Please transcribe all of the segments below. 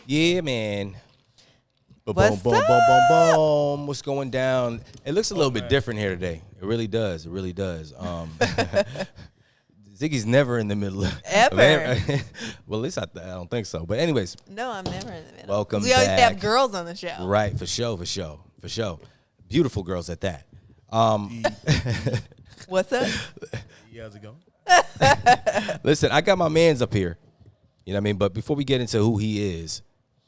Yeah, man. What's Boom, boom, boom, boom, boom. What's going down? It looks a little bit different here today. It really does. It really does. Ziggy's never in the middle of Ever. Well, at least I don't think so. But anyways, No, I'm never in the middle. welcome We always back. have girls on the show. Right, for sure. Beautiful girls at that. What's up? How's it going? Listen, I got my mans up here. You know what I mean? But before we get into who he is,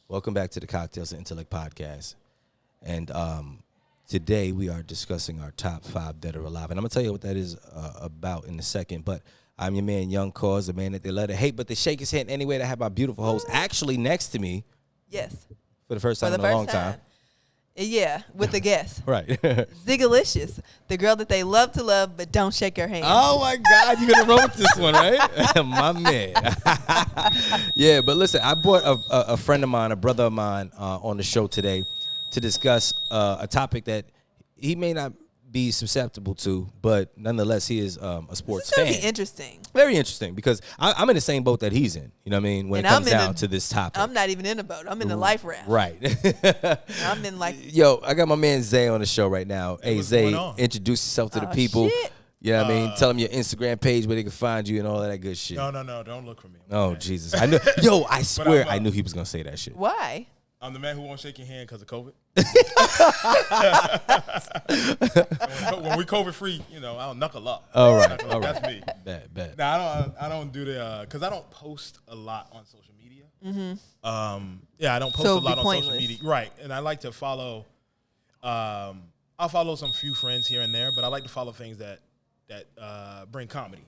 welcome back to the Cocktails and Intellect podcast. And today we are discussing our top 5 dead or alive. And I'm going to tell you what that is about in a second. But I'm your man, YoungC.a.u.s.e, the man that they let it hate, but they shake his hand anyway. To have my beautiful host actually next to me. Yes. For the first time For the in a first long time. Yeah, with the guest. Right. Ziggy, the girl that they love to love, but don't shake her hand. Oh, my God. You're going to roll with this one, right? My man. Yeah, but listen, I brought a friend of mine, a brother of mine on the show today to discuss a topic that he may not be susceptible to, but nonetheless, he is a sports fan. It's going to be interesting. Very interesting, because I'm in the same boat that he's in, you know what I mean, when it comes down to this topic. I'm not even in a boat. I'm in the life raft. Right. I'm in like... Yo, I got my man Zay on the show right now. Hey, Zay, introduce yourself to the people. Shit. You know what I mean? Tell them your Instagram page where they can find you and all that good shit. No, don't look for me. Oh, Jesus. I knew. Yo, I swear I knew he was going to say that shit. Why? I'm the man who won't shake your hand because of COVID. When we COVID free, I'll knuckle up. All right. That's me. Bet. Now, I don't do the, because I don't post a lot on social media. Yeah, I don't post a lot on social media. Right. And I like to follow, I'll follow some few friends here and there, but I like to follow things that bring comedy.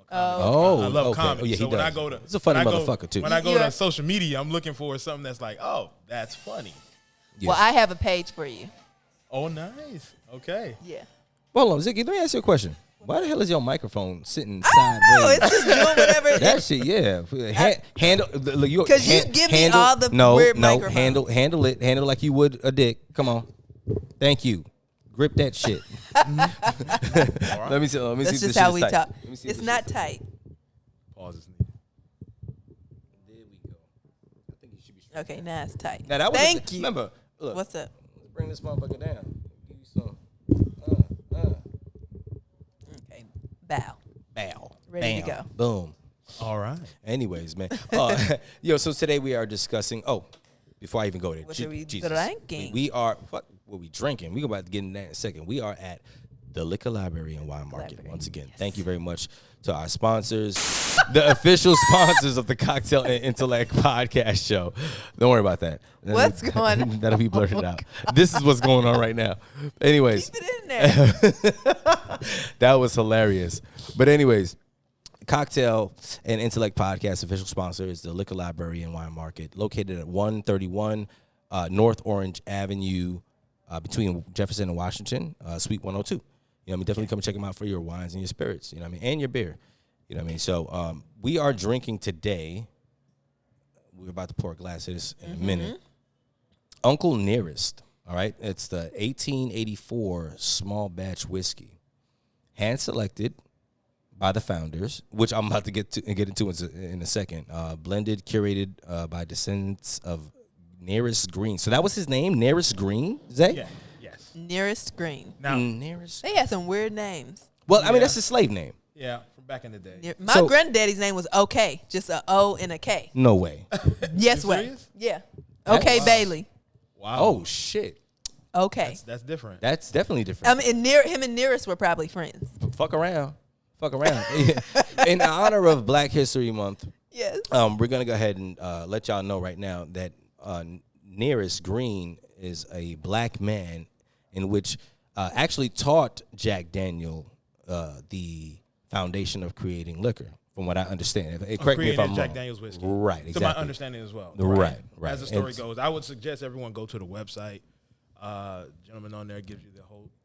I love comedy. Oh, yeah, so when I go to, he's a funny motherfucker too. When I go to social media, I'm looking for something that's like, oh, that's funny. Yeah. Well, I have a page for you. Oh, nice. Okay. Yeah. Well, hold on, Ziggy, let me ask you a question. Why the hell is your microphone sitting I don't know. sideways? It's just doing whatever. That shit, yeah. Handle. Because you give me all the weird microphones. Handle it. Handle like you would a dick. Come on. Thank you. Grip that shit. Right. Let me see. That's if just this how shit we is tight. talk. Let me see if It's this not shit is tight. Pause is needed. There we go. I think you should be straight. Okay, now it's tight. Now that was Thank you. Remember, look. What's up? Let's bring this motherfucker down. Give you some. Okay. Bow. Bam. Ready to go. Boom. All right. Anyways, man. Yo, so today we are discussing. Oh, before I even go there, What are we Jesus. drinking? We are. Fuck. What we drinking? We about to get in that in a second. We are at the Liquor Library and Wine Market once again. Yes. Thank you very much to our sponsors, the official sponsors of the Cocktail and Intellect podcast show. Don't worry about that. What's going on? That'll be blurted out. This is what's going on right now. Anyways, Keep it in there. that was hilarious. But anyways, Cocktail and Intellect podcast official sponsor is the Liquor Library and Wine Market, located at 131 North Orange Avenue, between Jefferson and Washington, Suite 102. You know what I mean? Definitely come check them out for your wines and your spirits, you know what I mean? And your beer, you know what I mean? So we are drinking today. We're about to pour a glass of this in a minute. Uncle Nearest, all right? It's the 1884 small batch whiskey, hand selected by the founders, which I'm about to get into in a second. Blended, curated by descendants of Nearest Green. So that was his name, Nearest Green? Zay? Yeah. Yes. Nearest Green. Now, Nearest. They had some weird names. Well, I mean, that's his slave name. yeah, from back in the day. My granddaddy's name was OK, just a O and a K. No way. Yes You way. serious? Yeah. OK Wow. Bailey. Wow. Oh, shit. OK. That's different. That's definitely different. And him and Nearest were probably friends. Fuck around. In honor of Black History Month, Yes. we're going to go ahead and let y'all know right now that Nearest Green is a black man in which actually taught Jack Daniel the foundation of creating liquor, from what I understand. Correct me if I'm wrong. Jack Daniel's whiskey. Right, exactly. To my understanding as well. Right. As the story goes, I would suggest everyone go to the website. Gentleman on there gives you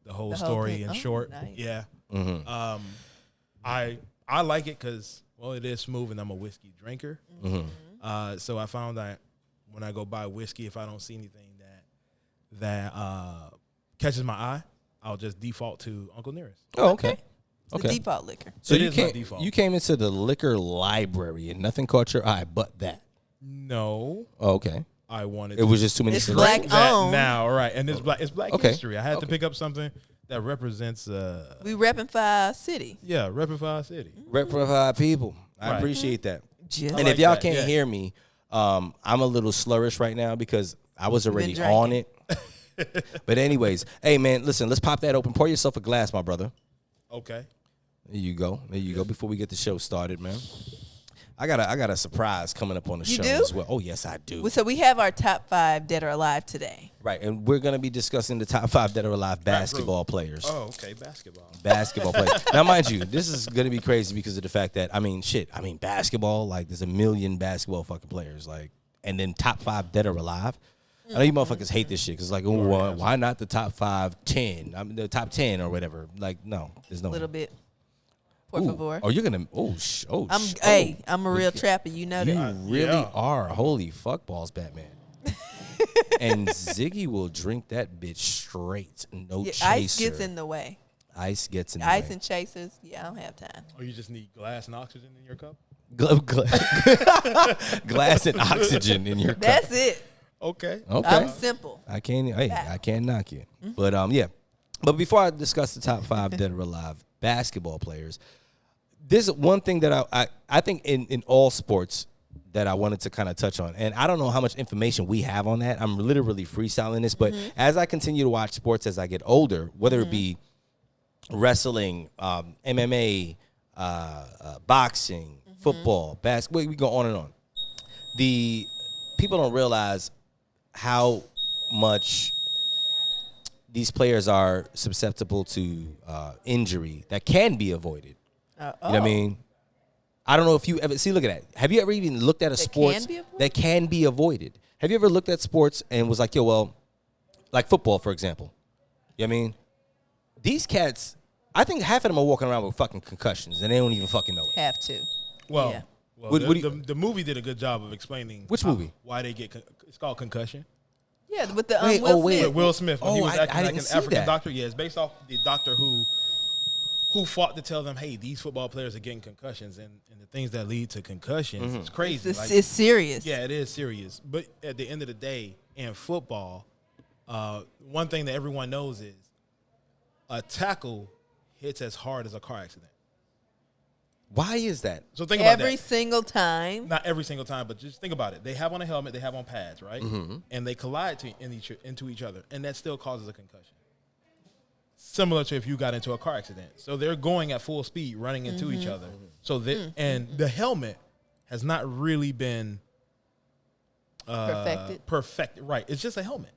the whole story thing. in Oh, short. nice. Yeah. Mm-hmm. I like it because, well, it is smooth and I'm a whiskey drinker. Mm-hmm. So I found that when I go buy whiskey, if I don't see anything that catches my eye, I'll just default to Uncle Nearest. Oh, okay. It's the default liquor. So It you is my came, default. you came into the liquor library and nothing caught your eye but that. No. Oh, okay. I wanted. It was just too many. It's black owned now, right? And it's black history. I had to pick up something that represents. We repping for our city. Yeah, repping for our city. Rep for our people. I appreciate that. Just And if y'all can't hear me, I'm a little slurish right now because I was already on it. But anyways, hey man, listen, let's pop that open. Pour yourself a glass, my brother. Okay. There you go. Before we get the show started, man. I got a surprise coming up on the show as well. Oh yes, I do. So we have our top 5 dead or alive today. Right, and we're gonna be discussing the top 5 dead or alive basketball players. Oh, okay, Basketball players. Now, mind you, this is gonna be crazy because of the fact that basketball. Like, there's a million basketball fucking players. Like, and then top 5 dead or alive. I know you motherfuckers hate this shit because, like, why not the top 10? I mean, the top 10 or whatever. Like, no, there's no. A little bit. Por favor. Oh, you're gonna. I'm a real trapper. You know that. You really are. Holy fuck balls, Batman. And Ziggy will drink that bitch straight. No chaser. Ice gets in the way. Ice gets in the Ice way. and chasers. Yeah, I don't have time. Oh, you just need glass and oxygen in your cup? Glass and oxygen in your cup. That's it. Okay. I'm simple. I can't knock you. Mm-hmm. But yeah. But before I discuss the top 5 dead or alive basketball players, there's one thing that I think in all sports that I wanted to kind of touch on. And I don't know how much information we have on that. I'm literally freestyling this. But as I continue to watch sports as I get older, whether it be wrestling, MMA, boxing, football, basketball, we go on and on. The people don't realize how much these players are susceptible to injury that can be avoided. You know what I mean? I don't know if you ever look at that. Have you ever even looked at a sport that can be avoided? Have you ever looked at sports and was like, like football, for example? You know what I mean? These cats, I think half of them are walking around with fucking concussions and they don't even fucking know it. Have to. Well, yeah. The movie did a good job of explaining which movie? Why they get it's called Concussion. Yeah, with the Will Smith. With Will Smith when he was acting like an African that. doctor. Yeah, it's based off the doctor who fought to tell them, hey, these football players are getting concussions and the things that lead to concussions. It's crazy. It's serious. Yeah, it is serious. But at the end of the day, in football, one thing that everyone knows is a tackle hits as hard as a car accident. Why is that? So think about that. Every single time. Not every single time, but just think about it. They have on a helmet, they have on pads, right? And they collide into each other, and that still causes a concussion. Similar to if you got into a car accident. So they're going at full speed, running into each other. So and the helmet has not really been perfected. Right. It's just a helmet.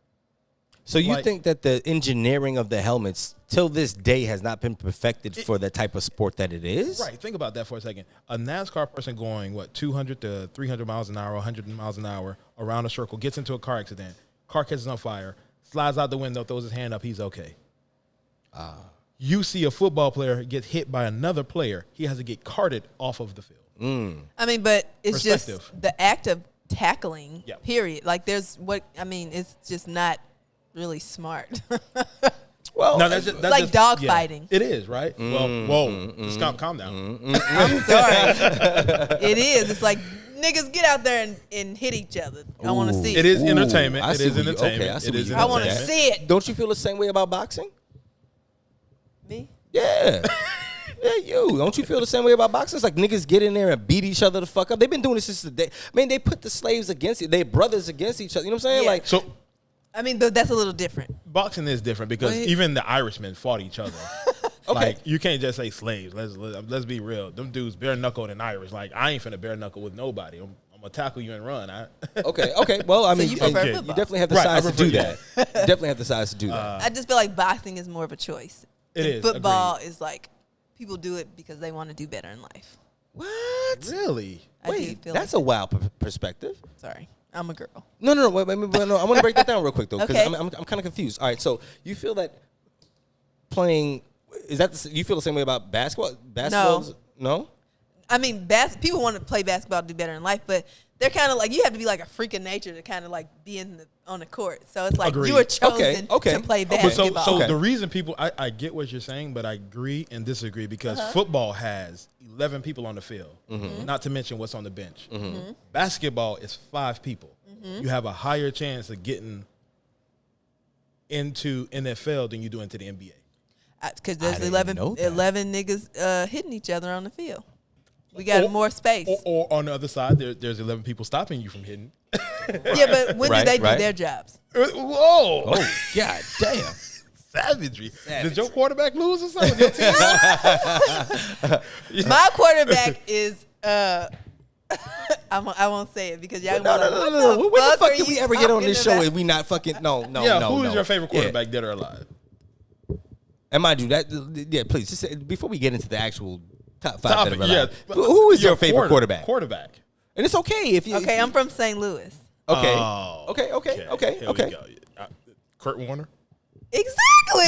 So you think that the engineering of the helmets till this day has not been perfected for the type of sport that it is? Right. Think about that for a second. A NASCAR person going, 200 to 300 miles an hour, 100 miles an hour around a circle, gets into a car accident, car catches on fire, slides out the window, throws his hand up, he's okay. You see a football player get hit by another player, he has to get carted off of the field. I mean, but it's just the act of tackling, period. Like it's just not really smart. Well, no, that's like dog fighting. It is, right? Whoa. Just calm down. I'm sorry. It is. It's like, niggas, get out there and hit each other. I want to see it. It is entertainment. It is entertainment. I want to see it. Don't you feel the same way about boxing? Me? Yeah. Yeah, you. Don't you feel the same way about boxing? It's like niggas get in there and beat each other the fuck up. They've been doing this since the day. I mean, they put the slaves against it. They brothers against each other. You know what I'm saying? Yeah. Like, So, I mean, that's a little different. boxing is different because even the Irishmen fought each other. okay. Like, you can't just say slaves. Let's be real. Them dudes bare knuckled and Irish. Like, I ain't finna bare knuckle with nobody. I'm gonna tackle you and run. Okay. Well, I mean, you you definitely have the size to do that. You definitely have the size to do that. I just feel like boxing is more of a choice. It is. Football is like, people do it because they want to do better in life. What? Really? Wait, that's a wild perspective. Sorry. I'm a girl. No. Wait, I want to break that down real quick though, because Okay. I'm kind of confused. All right, so you feel that playing you feel the same way about basketball? No. I mean, people want to play basketball to do better in life, but they're kind of like, you have to be like a freak of nature to kind of like be on the court. So it's like you were chosen to play basketball. So the reason people, I get what you're saying, but I agree and disagree because football has 11 people on the field, not to mention what's on the bench. Basketball is 5 people. you have a higher chance of getting into NFL than you do into the NBA. Because there's 11 niggas hitting each other on the field. We got more space. Or on the other side, there's 11 people stopping you from hitting. Yeah, but when do they do their jobs? Whoa. Oh, God damn. Savagery. Did your quarterback lose or something? Your team? My quarterback is I won't say it because y'all no. When the fuck did we ever get on this show and we not fucking no. Who is your favorite quarterback, dead or alive? And mind you, please just say, before we get into the actual top 5 that are alive, who is your favorite quarterback? And it's okay if you. Okay, I'm from St. Louis. Okay. Oh, Okay. Kurt Warner. Exactly.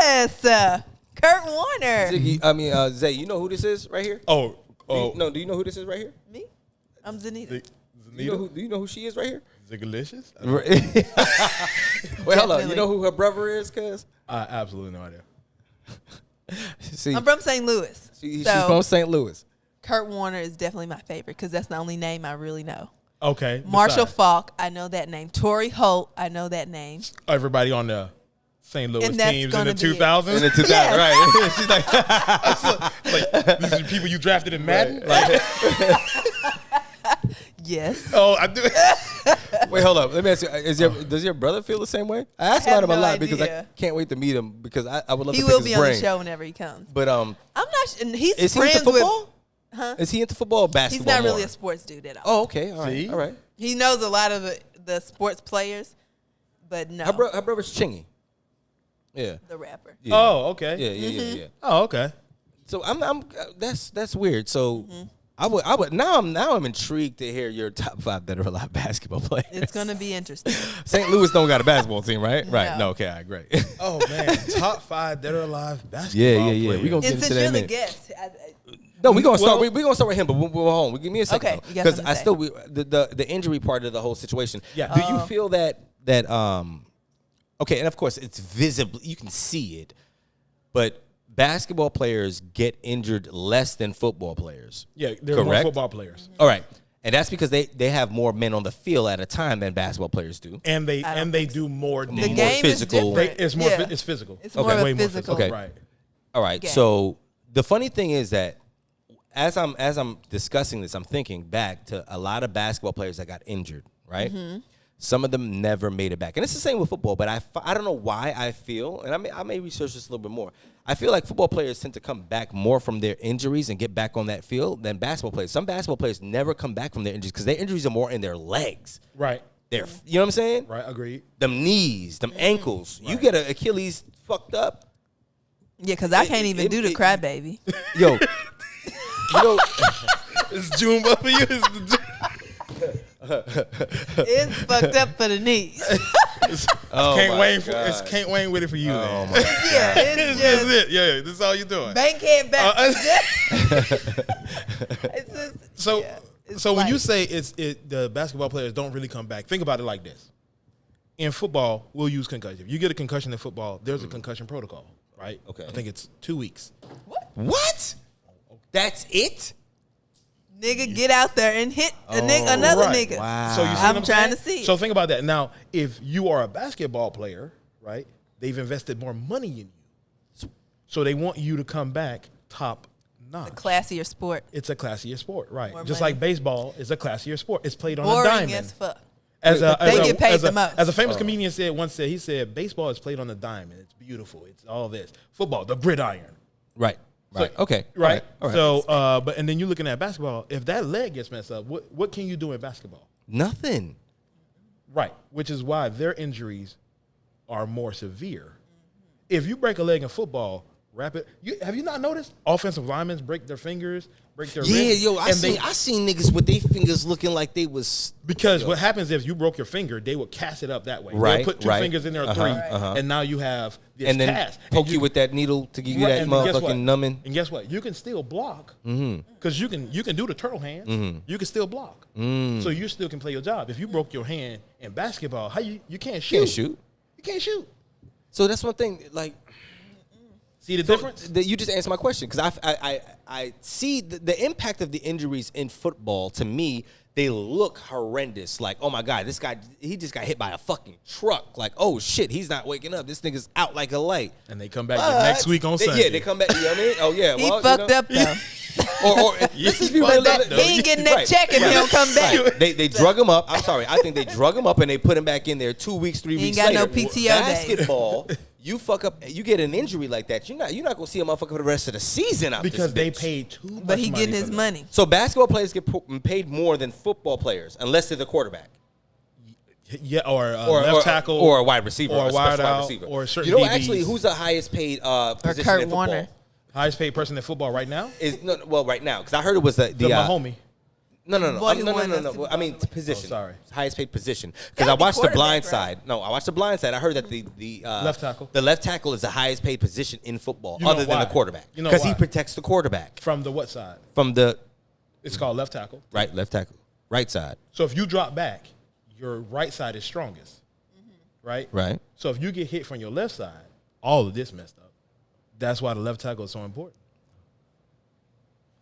Yes. Kurt Warner. Ziggy, Zay, you know who this is right here? Oh. Do you know who this is right here? Me? I'm Zanita. Do you know who she is right here? Zigalicious? Wait, hold on. You know who her brother is, cuz? Absolutely no idea. See, I'm from St. Louis. She's from St. Louis. Kurt Warner is definitely my favorite because that's the only name I really know. Okay. Marshall Faulk, I know that name. Torrey Holt, I know that name. Everybody on the St. Louis teams in the 2000s? In the 2000s, yes. Right. She's like, these are the people you drafted in Madden? Right. Yes. Oh, I do. Wait, hold up. Let me ask you. Does your brother feel the same way? I ask about him a lot because I can't wait to meet him because I would love to pick his brain. He will be on the show whenever he comes. But I'm not. He's is friends he into football? Huh? Is he into football or basketball? He's not really a sports dude at all. Oh, okay. All right. See? All right. He knows a lot of the sports players, but no. Her brother's Chingy. Yeah. The rapper. Yeah. Oh, okay. Yeah. Oh, okay. So I'm that's weird. So I would now I'm intrigued to hear your top 5 that are alive basketball players. It's gonna be interesting. St. Louis don't got a basketball team, right? Right. No. Okay. All right. Great. Oh man, top 5 that are alive basketball players. Yeah. We gonna get into that. Since you're the guest. No, we're gonna start. We're gonna start with him, but we'll hold on. Give me a second, okay, because I still the injury part of the whole situation. Yeah. Do you feel that okay, and of course it's visible, you can see it, but basketball players get injured less than football players. Yeah, there are more football players. All right, and that's because they have more men on the field at a time than basketball players do, and they do more. The game physical. Is different. It's physical. It's more way physical. More physical. Right. All right. Game. So the funny thing is that as I'm discussing this, I'm thinking back to a lot of basketball players that got injured, right? Mm-hmm. Some of them never made it back. And it's the same with football, but I don't know why I feel, and I may research this a little bit more. I feel like football players tend to come back more from their injuries and get back on that field than basketball players. Some basketball players never come back from their injuries because their injuries are more in their legs. Right. You know what I'm saying? Right, agreed. Them knees, them ankles. Right. You get an Achilles fucked up. Yeah, because I can't even do the crybaby. Yo. It's June for you. It's fucked up for the knees. Can't Wayne with it for you. Oh man. my God. Yeah, it's just it. Yeah, this is all you're doing. Bankhead back. So when you say the basketball players don't really come back, think about it like this. In football, we'll use concussion. If you get a concussion in football, there's a concussion protocol, right? Okay. I think it's 2 weeks. What? That's it? Nigga, get out there and hit another nigga. Wow. So you see I'm trying to see. So think about that. Now, if you are a basketball player, right, they've invested more money in you. So they want you to come back top notch. A classier sport. It's a classier sport, right? More Just money. like baseball is a classier sport. It's played on Boring a diamond. as fuck. They get paid the most. As a famous comedian he said, baseball is played on the diamond. It's beautiful. It's all this. Football, the gridiron. Right. Right. So, okay. Right. All right. So, and then you're looking at basketball. If that leg gets messed up, what can you do in basketball? Nothing. Right. Which is why their injuries are more severe. If you break a leg in football, have you not noticed offensive linemen break their fingers, break their wrists? Yeah, I seen niggas with their fingers looking like they was. Because what happens if you broke your finger, they would cast it up that way. Right. They'll put two fingers in there or three, and now you have this and then cast. poke you with that needle to give you that motherfucking numbing. And guess what? You can still block because you can do the turtle hands. Mm-hmm. You can still block, so you still can play your job. If you broke your hand in basketball, you can't shoot. You can't shoot. So that's one thing. Like, See the difference? You just answered my question because I see the impact of the injuries in football. To me, they look horrendous. Like, oh my God, this guy, he just got hit by a fucking truck. Like, oh shit, he's not waking up. This nigga's out like a light. And they come back next week on Sunday. Yeah, they come back. You know what I mean? Oh yeah, he fucked up though. Or let's just be real. He ain't getting that check if he don't come back. Right. They drug him up. I'm sorry. I think they drug him up and they put him back in there 2 weeks, 3 weeks later. He ain't got no PTO Basketball, you fuck up, you get an injury like that. You're not gonna see a motherfucker for the rest of the season out because this they paid too much. But he getting his money. So basketball players get paid more than football players unless they're the quarterback. Yeah, or left tackle, or a wide receiver, or a wide out, receiver, or certain. You know, DBs. actually, who's the highest paid position in football? Warner. Highest paid person in football right now is right now because I heard it was the Mahomie. No. I mean position. Oh, sorry, highest paid position because I watched The Blind Side. Right? No, I watched The Blind Side. I heard that the left tackle. The left tackle is the highest paid position in football, other than the quarterback. Because he protects the quarterback from the what side? From the. It's called left tackle. Right, left tackle, right side. So if you drop back, your right side is strongest. Right? Right. So if you get hit from your left side, all of this messed up. That's why the left tackle is so important.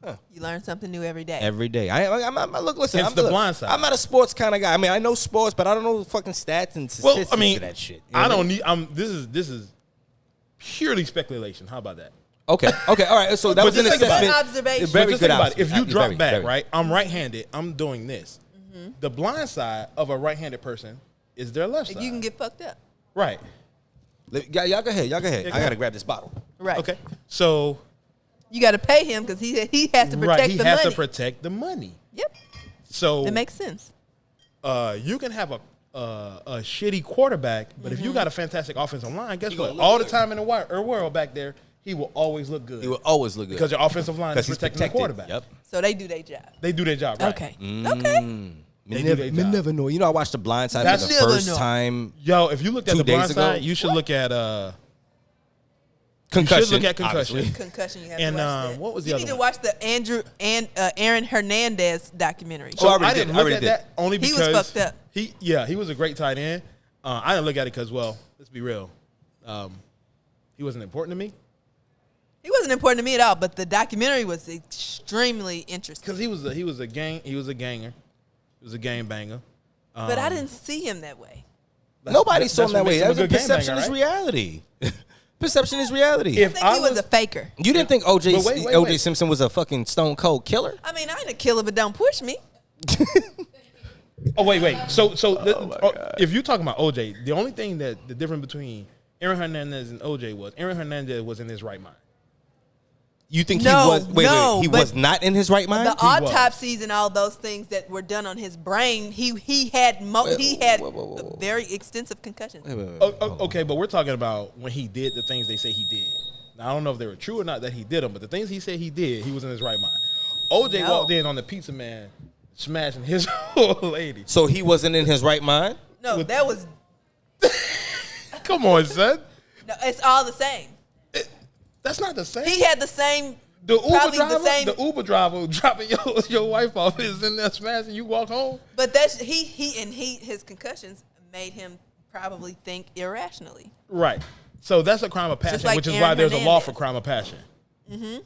Huh. You learn something new every day. Every day. Listen. It's the blind side. I'm not a sports kind of guy. I mean, I know sports, but I don't know fucking stats and statistics of that shit. I don't need. This is purely speculation. How about that? Okay. All right. So that was an assessment. Observation. Very good observation. If you drop back, right? I'm right-handed. I'm doing this. Mm-hmm. The blind side of a right-handed person is their left side. You can get fucked up. Right. Y'all go ahead. I gotta grab this bottle. Right. Okay. So you got to pay him because he has to protect the money. He has to protect the money. Yep. So it makes sense. You can have a shitty quarterback, but if you got a fantastic offensive line, guess what? All the time in the world back there, he will always look good. He will always look good because your offensive line is protecting the quarterback. Yep. So they do their job. They do their job. Right. Okay. Okay. Me never know. You know, I watched The Blind Side for the first time. Yo, if you looked at The Blind Side, you should look at Concussion. You should look at Concussion. Concussion. You have and to watch that. What was the you other need to one? watch the Aaron Hernandez documentary. So I didn't look at that only because he was fucked up. He was a great tight end. I didn't look at it because, well, let's be real, he wasn't important to me. He wasn't important to me at all, but the documentary was extremely interesting. Because he was a ganger. He was a game banger. But I didn't see him that way. Nobody saw him that way. Perception is reality. Perception is reality. I think he was a faker. You didn't think O.J. Simpson was a fucking stone cold killer? I mean, I ain't a killer, but don't push me. Oh, wait. So if you're talking about O.J., the only thing that the difference between Aaron Hernandez and O.J. was Aaron Hernandez was in his right mind. You think he was? He was not in his right mind. The autopsies and all those things that were done on his brain, he had very extensive concussions. Okay, but we're talking about when he did the things they say he did. Now, I don't know if they were true or not that he did them, but the things he said he did, he was in his right mind. OJ walked in on the pizza man, smashing his old lady. So he wasn't in his right mind? No, that was. Come on, son. No, it's all the same. That's not the same. He had the same. The Uber driver dropping your wife off is in there smashing. You walk home. But that's his concussions made him probably think irrationally. Right. So that's a crime of passion, like which is why there's a law for crime of passion. Mm-hmm.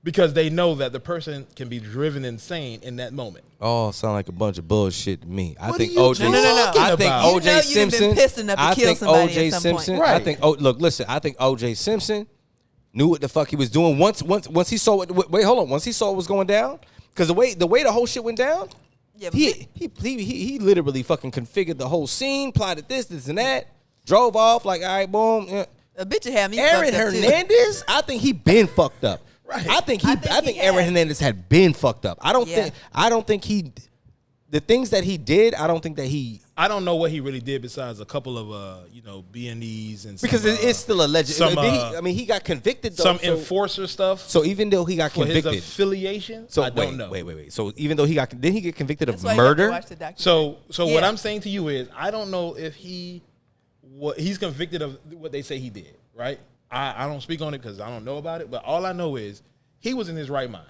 Because they know that the person can be driven insane in that moment. Oh, sound like a bunch of bullshit to me. I think OJ. No. I think OJ Simpson. I think OJ Simpson. Right. I think. Listen. I think OJ Simpson knew what the fuck he was doing once he saw what. Wait, hold on. Once he saw what was going down, because the way the whole shit went down, yeah, he literally fucking configured the whole scene, plotted this and that, drove off like, all right, boom. Yeah. A bitch had me. Aaron Hernandez, I think he been fucked up. Right. I think Aaron Hernandez had been fucked up. I don't think he. The things that he did, I don't think that he. I don't know what he really did besides a couple of B&Es and because it's still alleged. He got convicted. Though, some enforcer stuff. So even though he got convicted, his affiliation. So I don't know. Wait. So even though he get convicted of murder. So what I'm saying to you is, I don't know if he's convicted of what they say he did. Right. I don't speak on it because I don't know about it. But all I know is he was in his right mind.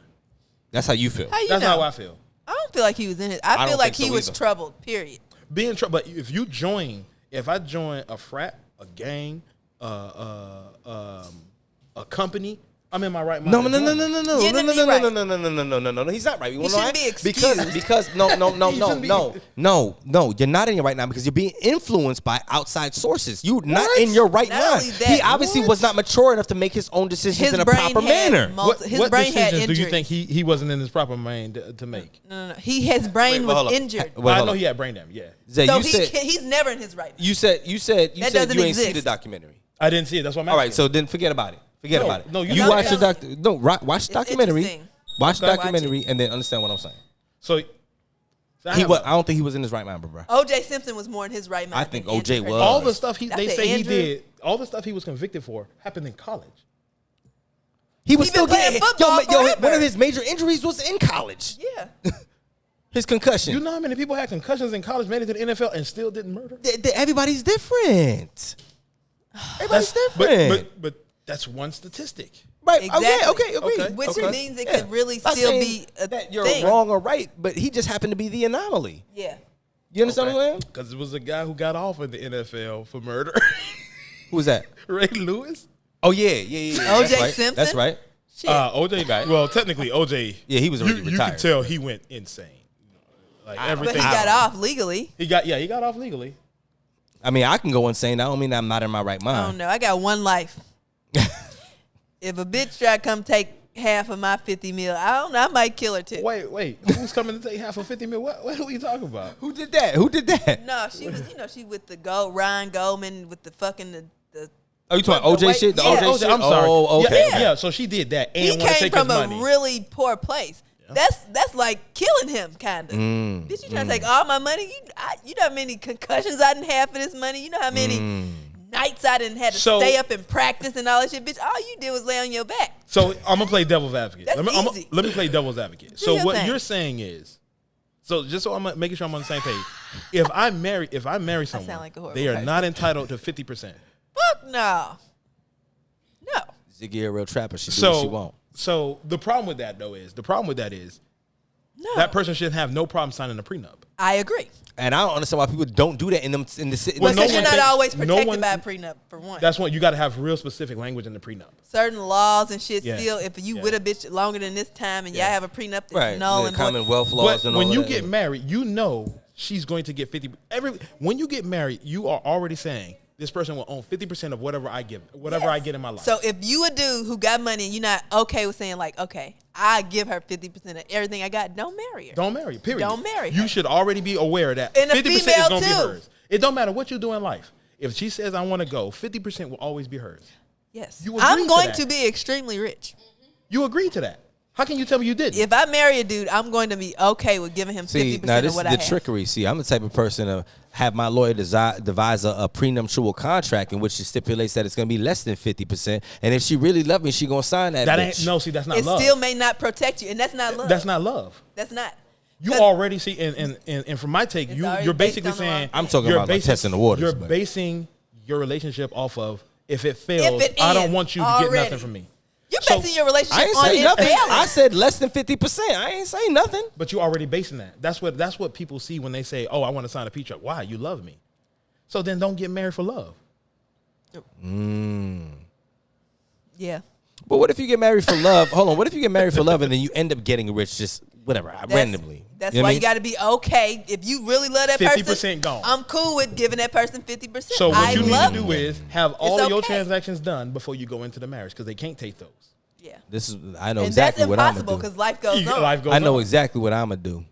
That's how you feel. That's how I feel. I don't feel like he was in it. I feel like he was troubled, period. Being troubled. But if I join a frat, a gang, a a company, I'm in my right mind. No. He's not right. He shouldn't be excused. Because no. You're not in your right mind because you're being influenced by outside sources. You're not in your right mind. He obviously was not mature enough to make his own decisions in a proper manner. What decisions do you think he wasn't in his proper mind to make? No. His brain was injured. I know he had brain damage. Yeah. Zay, so he's never in his right mind. You said you ain't see the documentary. I didn't see it. That's what I'm asking. All right, so then forget about it. Forget about it. No, you watch the watch the documentary. Watch the documentary and then understand what I'm saying. So I don't think he was in his right mind, bro. O.J. Simpson was more in his right mind. I think O.J. was. All the stuff they say he did, all the stuff he was convicted for happened in college. He was still getting football. One of his major injuries was in college. Yeah. His concussion. You know how many people had concussions in college, made it to the NFL, and still didn't murder? Everybody's different. Everybody's different. But that's one statistic. Right. Exactly. Okay. Which means it could really still be a that you're thing. wrong or right, but he just happened to be the anomaly. Yeah. You understand what I'm saying? Because it was a guy who got off in the NFL for murder. Who was that? Ray Lewis. Oh, yeah. O.J. Simpson? That's right. Shit. O.J. Well, technically, O.J. Yeah, he was already You retired. could tell he went insane. Like everything. But he got off legally. He got off legally. I mean, I can go insane. That don't mean I'm not in my right mind. I don't know. I got one life. If a bitch try to come take half of my 50 mil, I don't know. I might kill her too. Wait. Who's coming to take half of 50 mil? What are you talking about? Who did that? No, she was. She with the Ryan Goldman with the fucking the. Oh, you talking OJ shit? The OJ shit? I'm sorry. Oh, okay. Yeah, so she did that. And he came from his a money. really poor place. Yeah. That's like killing him, kind of. Bitch, you trying to take all my money? You know how many concussions I didn't have for this money? You know how many nights I didn't have to stay up and practice and all that shit? Bitch, all you did was lay on your back. So I'm going to play devil's advocate. That's easy. Let me play devil's advocate. So what you're saying is, so just so I'm making sure I'm on the same page, if I marry someone, like a they are person. not entitled to 50%. Fuck no. No. Ziggy a real trapper. She do what she want. So the problem with that is No. that person should have no problem signing a prenup. I agree. And I don't understand why people don't do that in the city. Well, because you're not always protected by a prenup, for one. That's one. You got to have real specific language in the prenup. Certain laws and shit Yeah. still, if you with a bitch longer than this time and y'all have a prenup that's Right. null The and Commonwealth laws But and all when you that. get married, you know she's going to get 50. When you get married, you are already saying this person will own 50% of whatever I give, I get in my life. So if you a dude who got money and you're not okay with saying like, okay, I give her 50% of everything I got, don't marry her. Don't marry her, period. Don't marry her. You should already be aware of that. And a 50% is female going to be too. hers. It don't matter what you do in life. If she says I want to go, 50% will always be hers. Yes. You agree I'm to going that. to be extremely rich. You agree to that. How can you tell me you didn't? If I marry a dude, I'm going to be okay with giving him 50% now this of what is I the have. trickery. See, I'm the type of person to have my lawyer devise a prenuptial contract in which she stipulates that it's going to be less than 50%. And if she really loves me, she going to sign that bitch. That's not It love. still may not protect you, and that's not love. That's not love. That's not. You already see, and from my take, already you're based basically on the saying wrong I'm talking about like testing the waters. You're but- basing your relationship off of if it fails, If it I don't ends want you to already. get nothing from me. You're So, basing your relationship I ain't on say it nothing. failing. I said less than 50%. I ain't say nothing. But you already basing that. That's what people see when they say, "Oh, I want to sign a prenup." Why? You love me. So then don't get married for love. Yeah. But what if you get married for love? Hold on. What if you get married for love and then you end up getting rich just whatever, randomly? That's You know why what I you mean? got to be okay. If you really love that 50% person, gone. I'm cool with giving that person 50%. So what you need to love do them. is have all It's of your okay. transactions done before you go into the marriage because they can't take those. Yeah. I know And exactly that's what I'm impossible gonna because do. life goes on. Life goes I know on. exactly what I'm gonna do.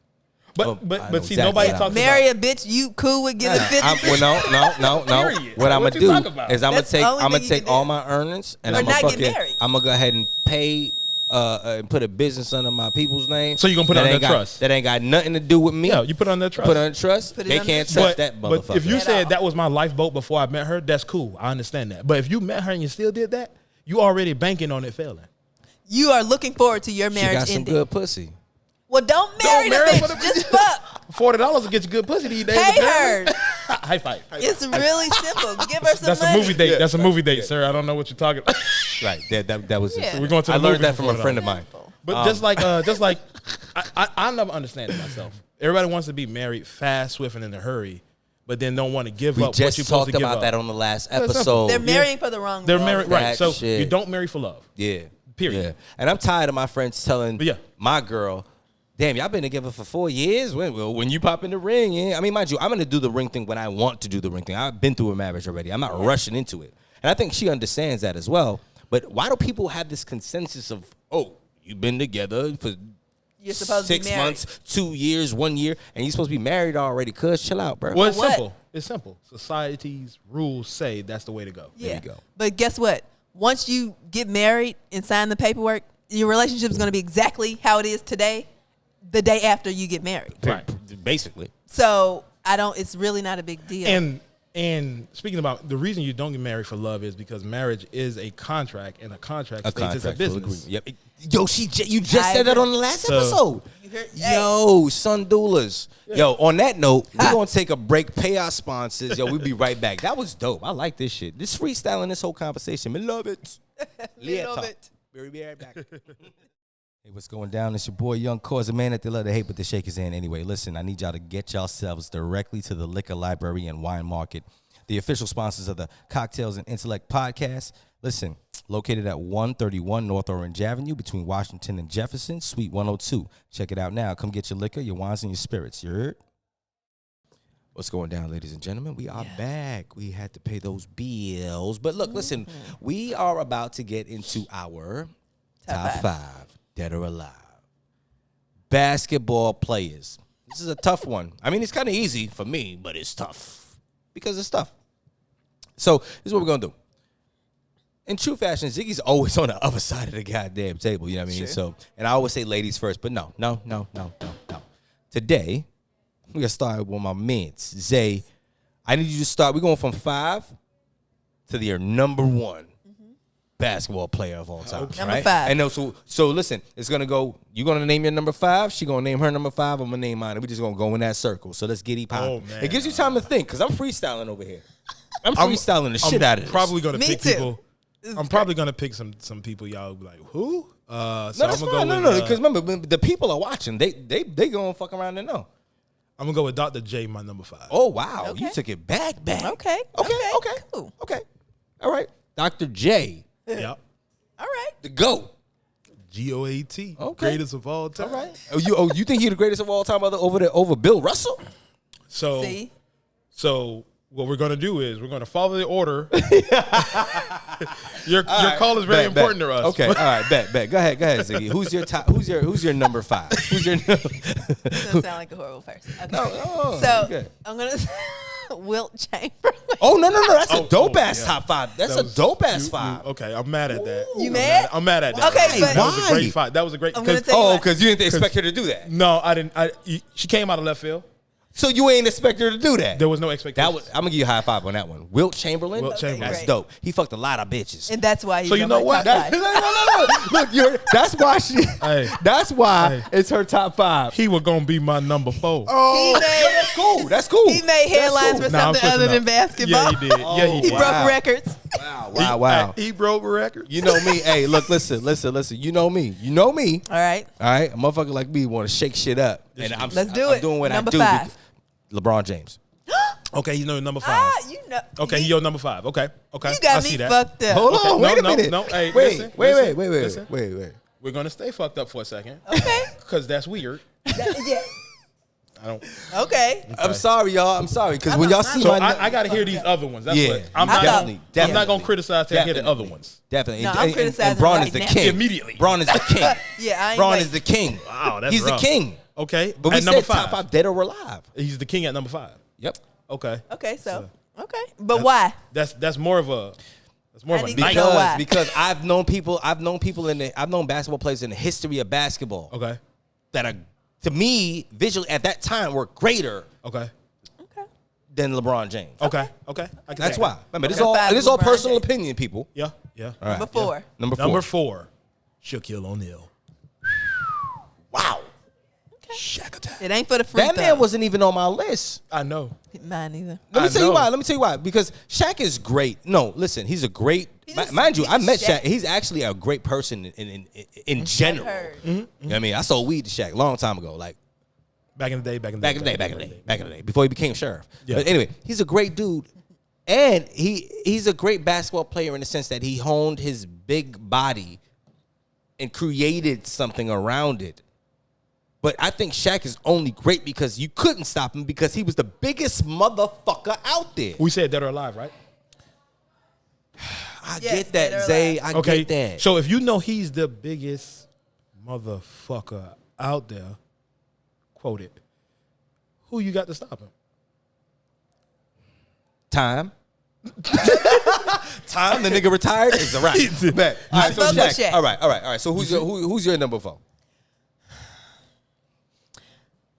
I know But see, exactly nobody what talks Marry about. a bitch you cool with giving 50%. No. Period. What I'm What gonna you do talking about? is I'm That's the only gonna thing you take can all do. my earnings and Or I'm gonna not get married. I'm gonna go ahead and pay and put a business under my people's name. So you gonna put it that on ain't their got- trust? That ain't got nothing to do with me. Yeah, you put it on their trust. Put it on trust. Put it They on can't their touch that motherfucker. But if you At said all. that was my lifeboat before I met her, that's cool. I understand that. But if you met her and you still did that, you already banking on it failing. You are looking forward to your she marriage got some ending. good pussy. Well, don't marry the marry for bitch. the Just fuck. $40 will get you good pussy these days. Pay apparently. her. High five. It's really simple. Give her some That's money. a movie date. That's a movie date, sir. I don't know what you're talking about. Right. That was it. Yeah. We're going to the I learned movie that from a before friend that. of mine. But just like I never understand it myself. Everybody wants to be married fast, swift, and in a hurry. but then don't want to give up what We you're just supposed to talked give about up. that on the last That's simple. episode. They're marrying for the wrong They're reason. married, right? That So shit. you don't marry for love. Yeah. Period. Yeah. And I'm tired of my friends telling my girl, damn, y'all been together for 4 years. When you pop in the ring, yeah. I mean, mind you, I'm going to do the ring thing when I want to do the ring thing. I've been through a marriage already. I'm not rushing into it. And I think she understands that as well. But why do people have this consensus of, oh, you've been together for You're supposed 6 to be married. months, 2 years, 1 year, and you're supposed to be married already? Cuz, chill out, bro. Well, it's what? simple. It's simple. Society's rules say that's the way to go. Yeah. you go. But guess what? Once you get married and sign the paperwork, your relationship is going to be exactly how it is today, the day after you get married. Right. Basically. So it's really not a big deal. And speaking about the reason you don't get married for love is because marriage is a contract, and a contract states it's a business. Yep. Yo, you just said that on the last episode. You heard- Yo, Sun Doulas. Yo, on that note, we're going to take a break, pay our sponsors. Yo, we'll be right back. That was dope. I like this shit. This freestyling, this whole conversation. I love it. Love it. We'll be right back. Hey, what's going down? It's your boy, Young Cause, a man that they love to hate, but they shake his hand anyway. Listen, I need y'all to get yourselves directly to the Liquor Library and Wine Market, the official sponsors of the Cocktails and Intellect podcast. Listen, located at 131 North Orange Avenue between Washington and Jefferson, Suite 102. Check it out now. Come get your liquor, your wines, and your spirits. You heard? What's going down, ladies and gentlemen? We are back. We had to pay those bills. But look, listen, we are about to get into our top five. Dead or alive. Basketball players. This is a tough one. I mean, it's kind of easy for me, but it's tough because it's tough. So this is what we're going to do. In true fashion, Ziggy's always on the other side of the goddamn table. You know what I mean? Sure. So, and I always say ladies first, but no. Today, we're going to start with my mans. Zay, I need you to start. We're going from 5 to your number 1. Basketball player of all time. Okay. Right? Number 5. And so listen, it's gonna go. You're gonna name your number 5. She gonna name her number 5. I'm gonna name mine. And we just gonna go in that circle. So let's get popping. Oh, man. It gives you time to think, cause I'm freestyling over here. I'm freestyling the shit out of this. Probably gonna Me pick too. people. I'm probably gonna pick some people. Y'all will be like, who? So No, that's I'm fine. gonna No, go with, because remember the people are watching. They gonna fuck around and know. I'm gonna go with Dr. J, my number 5. Oh wow, Okay. you took it back. Okay. Cool. Okay. All right, Dr. J, Yep. All right. the GOAT. GOAT. Okay. Greatest of all time. All right. You think he the greatest of all time over Bill Russell? So See? So what we're gonna do is we're gonna follow the order. Your call is very important to us. Okay, all right, bet. Go ahead, Ziggy. Who's your top? Who's your number 5? Who's your? Doesn't sound like a horrible person. Okay. So okay. I'm gonna Wilt Chamberlain. Oh no, that's a dope ass yeah. top 5. That's That a was- dope ass you- 5. Okay, I'm mad at that. You mad? I'm mad at that. Okay, but- that was a Why? great fight. That was a great. I'm gonna 'cause- tell you Oh, what. because you didn't expect her to do that. No, I didn't. She came out of left field. So you ain't expect her to do that. There was no expectation. I'm gonna give you a high 5 on that one. Wilt Chamberlain. Wilt Chamberlain. That's Great. dope. He fucked a lot of bitches. And that's why So you know what? No. Look, that's why she. Hey. That's why Hey. it's her top 5. He was gonna be my number 4. Oh, He made- that's cool. That's cool. He made headlines for Nah, I'm something other switching than up. basketball. Yeah, he did. Yeah, he He did. Wow. broke records. Wow. He broke records. You know me. Hey, look, listen. You know me. All right. All right. A motherfucker like me want to shake shit up. And Let's do I'm it. doing what Number I do. 5. because- LeBron James. Okay, you know number 5. You know. Okay, he your number 5. Okay. You I got see me that. fucked up. Hold Okay, on. Wait a minute. No. Hey, wait. listen. Wait. We're gonna stay fucked up for a second. Okay. Because that's weird. Yeah. I don't. Okay. I'm sorry, y'all. I'm sorry. Because when y'all see So my. I gotta hear these other ones. That's Yeah, what I'm I not. thought- I'm not gonna criticize till I hear the Definitely. other ones. Definitely. No, I'm and criticizing Braun right is the now. king. Immediately. Braun is the king. Yeah, I ain't Braun wait. is the king. Wow, that's He's rough. the king. Okay, But we at number said top 5 dead or alive. He's the king at number 5. Yep. Okay. Okay, so. Okay. But why? That's more of a. That's more of I a need to night. know why. Because I've known people I've known basketball players in the history of basketball Okay. that are, to me, visually at that time were greater Okay. Okay. than LeBron James. Okay. I can That's see why. that. Remember, this Okay. is all LeBron personal James. opinion, people. Yeah. All right. Number 4. Number 4. Number 4, Shaquille O'Neal. Wow. Shack attack. It ain't for the free That man wasn't even on my list. I know. Mine either. Let me I tell you know. why. Let me tell you why. Because Shaq is great. No, listen, he's a great. He's Mind you, I met Shaq. Shaq. He's actually a great person in general. heard. You know what I mean? I sold weed to Shaq a long time ago. Like, Back in the day. Before he became sheriff. Yeah. But anyway, he's a great dude. And he's a great basketball player in the sense that he honed his big body and created something around it. But I think Shaq is only great because you couldn't stop him because he was the biggest motherfucker out there. We said dead or alive, right? I get that, Zay. I get that. So if you know he's the biggest motherfucker out there, quote it, who you got to stop him? Time. Time, the nigga retired. It's a wrap. All right, so Shaq. All right. So who's your number 4?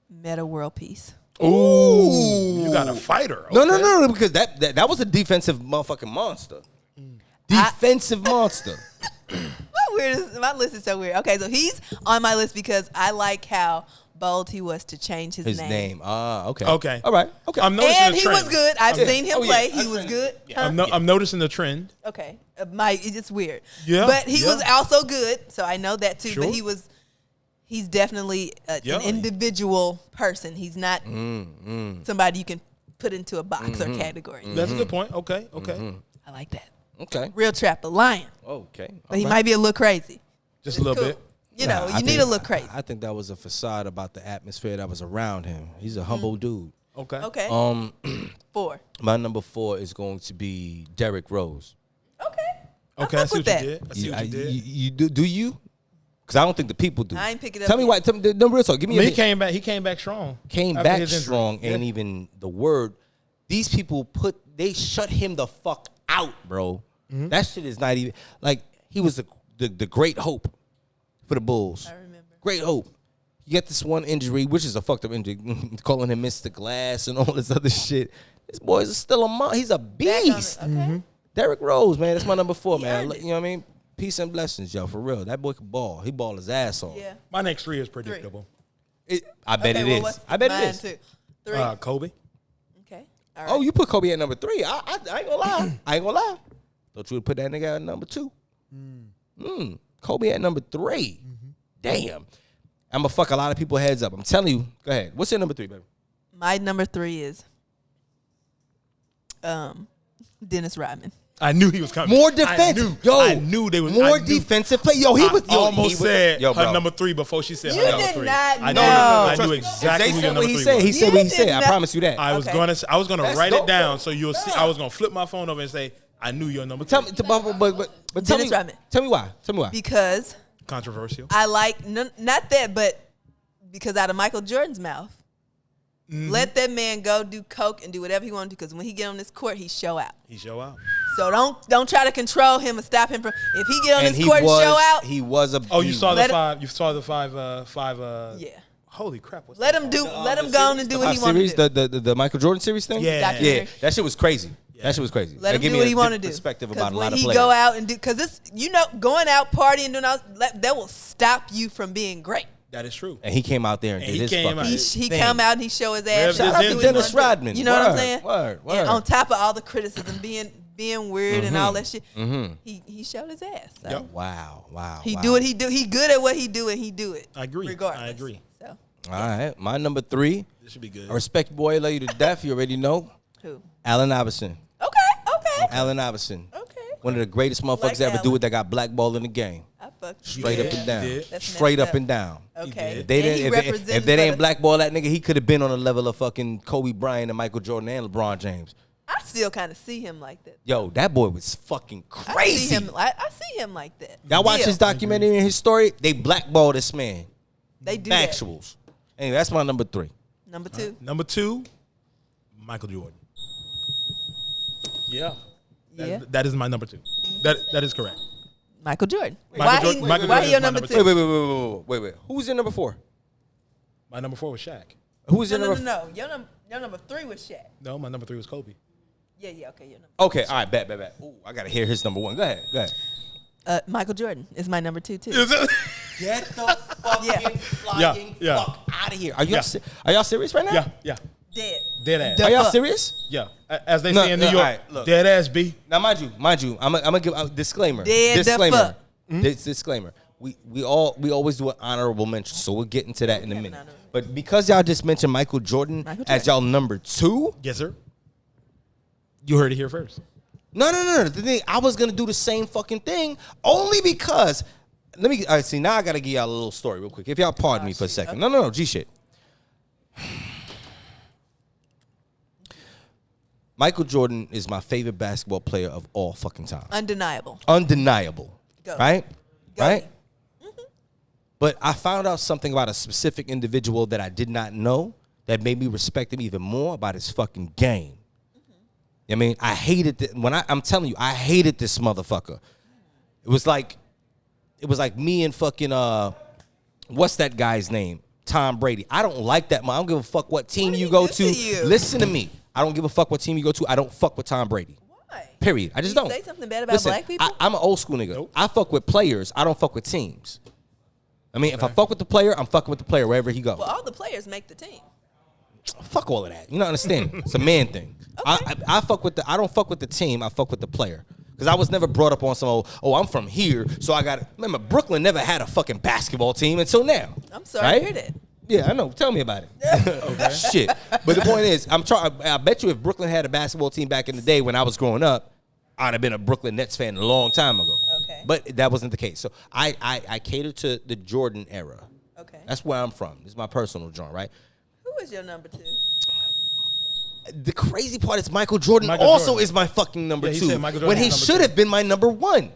Meta World Peace. Ooh, you got a fighter. Okay. No, because that was a defensive motherfucking monster. Defensive monster. My list is so weird. Okay, so he's on my list because I like how bold he was to change his name. Okay. Okay. All right. Okay. I'm noticing and the trend. he was good. I've seen him play. He was good. Yeah. I'm noticing the trend. Okay. It's just weird. Yeah. But he was also good, so I know that too. Sure. But he's definitely an individual person. He's not somebody you can put into a box or category. That's a good point. Okay. I like that. Okay. Real trap, a lion. Okay. But he might be a little crazy. Just a little bit. You know, you need a little crazy. I think that was a facade about the atmosphere that was around him. He's a humble dude. Okay. 4. My number 4 is going to be Derrick Rose. Okay. I see what you did. You do you? Because I don't think the people do. I ain't pick it up. Tell me why. No real talk. Give me. He came back strong. Ain't even the word. These people they shut him the fuck out, bro. Mm-hmm. That shit is not even like he was the great hope for the Bulls. I remember. Great hope. You get this one injury, which is a fucked up injury, calling him Mr. Glass and all this other shit. This boy is still he's a beast. Derrick Rose, man, that's my number 4, man. You know what I mean? Peace and blessings, yo, for real. That boy can ball. He ball his ass off. Yeah. My next 3 is predictable. I bet it is. I bet it is. Too. 3. Kobe. Okay. All right. Oh, you put Kobe at number 3. I ain't gonna lie. Thought you would put that nigga at number 2. Kobe at number 3. Damn. I'm gonna fuck a lot of people heads up. I'm telling you. Go ahead. What's your number 3, baby? My number 3 is Dennis Rodman. I knew he was coming. More defense. I knew they was more defensive play. Yo, he was almost said her number 3 before she said you her number 3. You did not know. I knew exactly who your number 3 was. He said what he said. I promise you that. I was gonna write it down so you'll see. I was gonna flip my phone over and say I knew your number 3. But tell me why. Tell me why. Because controversial. I like not that, but because out of Michael Jordan's mouth. Let that man go do coke and do whatever he want to do because when he get on this court, he show out. So don't try to control him and stop him from if he get on this court and show out. He was a. Oh, you saw the 5. You saw the 5. Yeah. Holy crap! Let him go on and do what he want to do. The Michael Jordan series thing. Yeah. That shit was crazy. That shit was crazy. Let him do what he want to do. Perspective about a lot of players. When he players. go out and do because this, going out partying doing all that will stop you from being great. That is true. And he came out there and did his fucking He come out and he show his ass. Shout out to Dennis Rodman. You know what I'm saying? Word. And on top of all the criticism, being weird and all that shit, he showed his ass. So. Yep. Wow. He do it. He good at what he do and he do it. I agree. Regardless. I agree. So. All right. My number 3. This should be good. I respect boy. I love you to death. You already know. Who? Allen Iverson. Okay. Allen Iverson. Okay. One of the greatest motherfuckers ever do it that got blackballed in the game. Straight up and down. Straight up and down. Okay. If they didn't blackball that nigga, he could have been on the level of fucking Kobe Bryant and Michael Jordan and LeBron James. I still kind of see him like that. Yo, that boy was fucking crazy. I see him like that. Y'all watch his documentary and his story? They blackballed this man. They do Actuals. Anyway, that's my number 3. Number 2. Number 2, Michael Jordan. Yeah. That is my number 2. That is correct. Michael Jordan. Why he your number 2? Wait. Who's your number 4? My number 4 was Shaq. Who's your number? No. Your number 3 was Shaq. No, my number 3 was Kobe. Yeah. Okay. Your number. Okay. All right. Bet. Ooh, I gotta hear his number 1. Go ahead. Michael Jordan is my number 2 too. Get the fucking flying fuck out of here. Are y'all serious right now? Yeah. Dead ass. Are y'all serious? Yeah. As they say in New York, right, dead ass B. Now, mind you, I'm gonna give a disclaimer. Disclaimer. Disclaimer. we always do an honorable mention, so we'll get into that in a minute. But because y'all just mentioned Michael Jordan as y'all number 2. Yes, sir. You heard it here first. No. The thing, I was gonna do the same fucking thing only because. All right, see, now I gotta give y'all a little story real quick. If y'all pardon me for a second. Okay. No, G shit. Michael Jordan is my favorite basketball player of all fucking time. Undeniable. Go. Right? Go. Right? Mm-hmm. But I found out something about a specific individual that I did not know that made me respect him even more about his fucking game. Mm-hmm. I mean, I hated I'm telling you, I hated this motherfucker. It was like me and fucking what's that guy's name? Tom Brady. I don't like that. I don't give a fuck what team you go to. Listen to me. I don't give a fuck what team you go to. I don't fuck with Tom Brady. Why? Period. I just don't. Say something bad about black people? I'm an old school nigga. Nope. I fuck with players. I don't fuck with teams. I mean, if I fuck with the player, I'm fucking with the player wherever he goes. Well, all the players make the team. Fuck all of that. You don't understand. It's a man thing. Okay. I don't fuck with the team. I fuck with the player. Because I was never brought up on some, I'm from here, so I got to. Remember, Brooklyn never had a fucking basketball team until now. I'm sorry to hear that. Yeah, I know. Tell me about it. Okay. Shit. But the point is, I bet you if Brooklyn had a basketball team back in the day when I was growing up, I'd have been a Brooklyn Nets fan a long time ago. Okay. But that wasn't the case. So I cater to the Jordan era. Okay. That's where I'm from. This is my personal joint, right? Who is your number 2? The crazy part is Michael Jordan is my fucking number 2 when he should have been my number 1.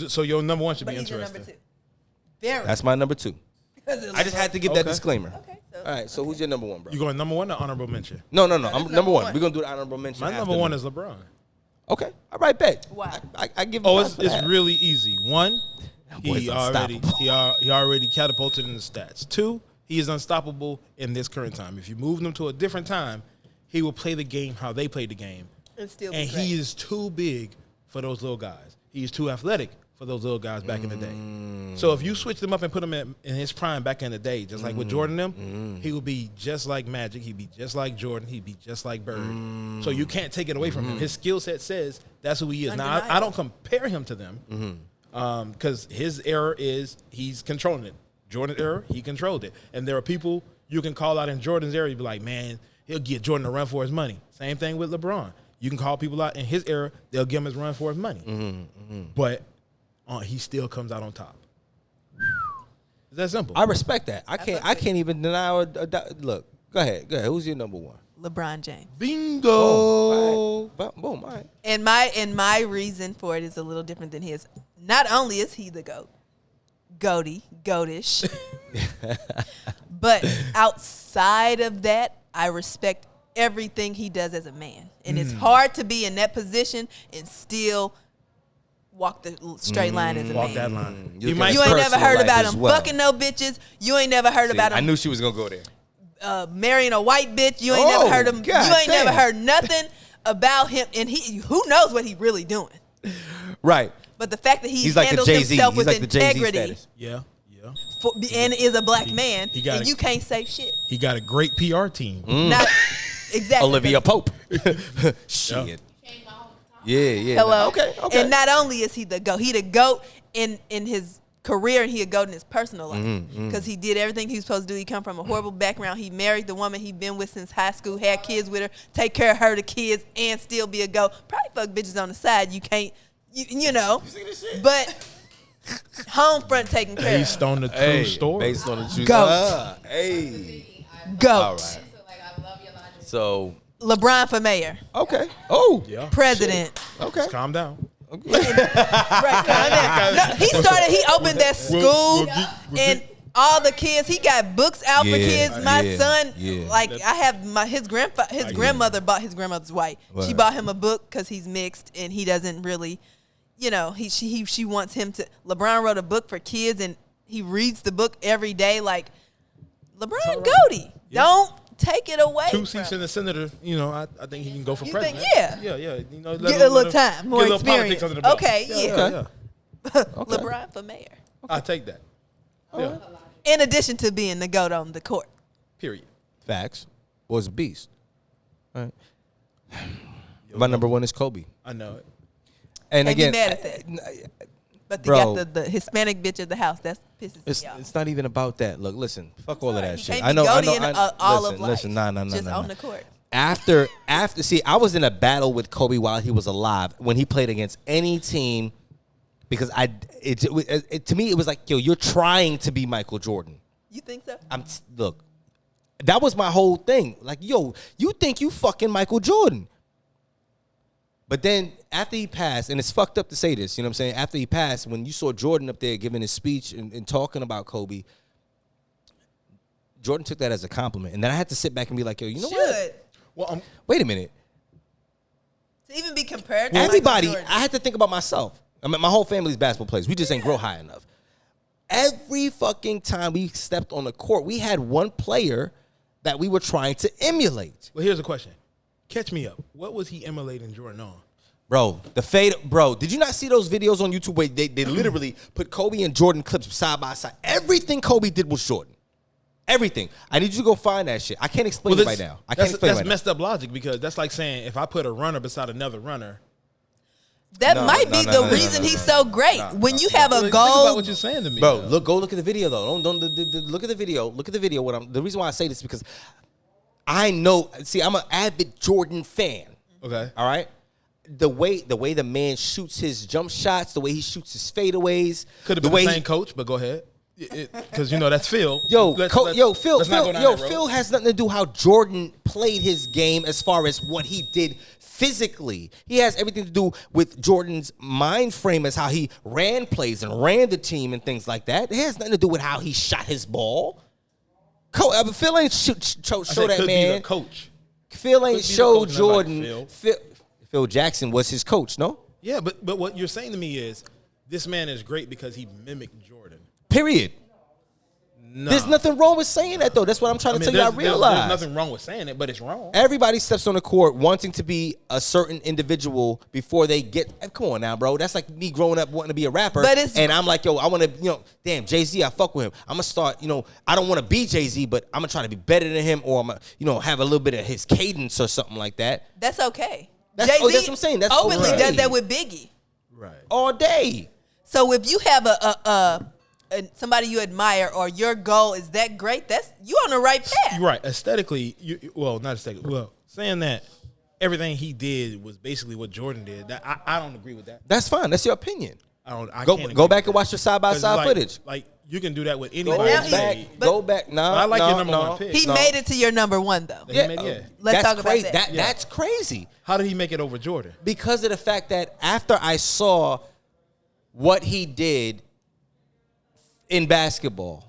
So your number 1 should be interesting. Number 2. Very. That's my number 2. I just had to give that disclaimer. Okay. All right. So who's your number 1, bro? You going number 1 or honorable mention? No. I'm number 1. We're gonna do the honorable mention. My number 1 is LeBron. Okay. All right, bet. Why? I give. It's really easy. 1, he already catapulted in the stats. 2, he is unstoppable in this current time. If you move him to a different time, he will play the game how they played the game. And he is too big for those little guys. He is too athletic for those little guys back in the day. So if you switch them up and put him in his prime back in the day, just like with Jordan them, he would be just like Magic. He'd be just like Jordan. He'd be just like Bird. So you can't take it away from him. His skill set says that's who he is. Now, I don't compare him to them because his era is he's controlling it. Jordan's era, he controlled it. And there are people you can call out in Jordan's era. You'd be like, man, he'll get Jordan a run for his money. Same thing with LeBron. You can call people out in his era. They'll give him his run for his money. But he still comes out on top. It's that simple. I respect that. I can't even deny or look. Go ahead. Who's your number 1? LeBron James. Bingo. All right. Boom. All right. And my reason for it is a little different than his. Not only is he the GOAT, goatish, but outside of that, I respect everything he does as a man. And it's hard to be in that position and still walk the straight line as a man. Walk that line. You ain't never heard about him fucking no bitches. You ain't never heard about him. I knew she was going to go there. Marrying a white bitch. You ain't never heard him. Never heard nothing about him. And who knows what he really doing. Right. But the fact that he handles like himself with integrity. Yeah. And is a black man, and you can't say shit. He got a great PR team. Not exactly. Olivia Pope. Shit. Yeah. Hello. Okay. And not only is he the GOAT, he the GOAT in his career, and he a GOAT in his personal life because he did everything he was supposed to do. He come from a horrible background. He married the woman he been with since high school, had kids with her, take care of her, the kids, and still be a GOAT. Probably fuck bitches on the side. You can't, you know. You see this shit? But home front taken care of. Based on the true story. Based on the true GOAT. GOAT. All right. So LeBron for mayor. Okay. Oh. Yeah. President. Shit. Okay. Just calm down. Okay. Right. No, he opened that school and all the kids. He got books out for kids. My son, like I have his grandmother bought his grandmother's white. Wow. She bought him a book because he's mixed and he doesn't really, she wants him to. LeBron wrote a book for kids and he reads the book every day. Like LeBron Goaty, don't take it away. 2 seats in the Senate, I think he can go for president. Yeah. Yeah. Get a little time, more experience. Okay, yeah. LeBron for mayor. I'll take that. Yeah. In addition to being the GOAT on the court. Period. Facts. Was a beast. All right. My number 1 is Kobe. I know it. And Can't again, be mad at that. But they got the Hispanic bitch at the house. That's pisses me off. It's not even about that. Look, listen, fuck all of that shit. I know. Listen, nah. Just on the court. After, see, I was in a battle with Kobe while he was alive when he played against any team, because to me it was like, yo, you're trying to be Michael Jordan. You think so? Look, that was my whole thing. Like, yo, you think you fucking Michael Jordan. But then after he passed, and it's fucked up to say this, you know what I'm saying? After he passed, when you saw Jordan up there giving his speech and talking about Kobe, Jordan took that as a compliment. And then I had to sit back and be like, yo, you know what? Well, wait a minute. To even be compared to everybody, I had to think about myself. I mean, my whole family's basketball players. We just ain't grow high enough. Every fucking time we stepped on the court, we had one player that we were trying to emulate. Well, here's a question. Catch me up. What was he emulating Jordan on? Bro, the fade. Bro, did you not see those videos on YouTube where they literally put Kobe and Jordan clips side by side? Everything Kobe did was Jordan. Everything. I need you to go find that shit. I can't explain it right now. That's messed up logic, because that's like saying if I put a runner beside another runner. That might be the reason he's so great. When you have a goal. Think about what you're saying to me, bro. Go look at the video though. Don't look at the video. Look at the video. The reason why I say this is because I know. See, I'm an avid Jordan fan. Okay. All right. The way the man shoots his jump shots, the way he shoots his fadeaways. Could have been the same coach, but go ahead. Because that's Phil. Phil has nothing to do how Jordan played his game as far as what he did physically. He has everything to do with Jordan's mind frame as how he ran plays and ran the team and things like that. It has nothing to do with how he shot his ball. Phil ain't show that man. Be the coach. Phil ain't show Jordan. Like Phil Jackson was his coach, no? Yeah, but what you're saying to me is this man is great because he mimicked Jordan. Period. No. There's nothing wrong with saying that, though. That's what I'm trying to tell you. I realize. There's nothing wrong with saying it, but it's wrong. Everybody steps on the court wanting to be a certain individual before they get. Come on now, bro. That's like me growing up wanting to be a rapper. And I'm like, yo, I want to, damn, Jay-Z, I fuck with him. I'm going to start, I don't want to be Jay-Z, but I'm going to try to be better than him, or I'm going to, have a little bit of his cadence or something like that. That's okay. That's what I'm saying. That's openly does that with Biggie. Right. All day. So if you have somebody you admire or your goal is that great, that's you on the right path. Right. Aesthetically, not aesthetically. Well, saying that everything he did was basically what Jordan did, that I don't agree with that. That's fine. That's your opinion. I can't go back and watch the side by side footage. Like you can do that with anybody. Go back. No, I like your number one pick. He made it to your number one though. Let's talk about that. That's crazy. How did he make it over Jordan? Because of the fact that after I saw what he did in basketball,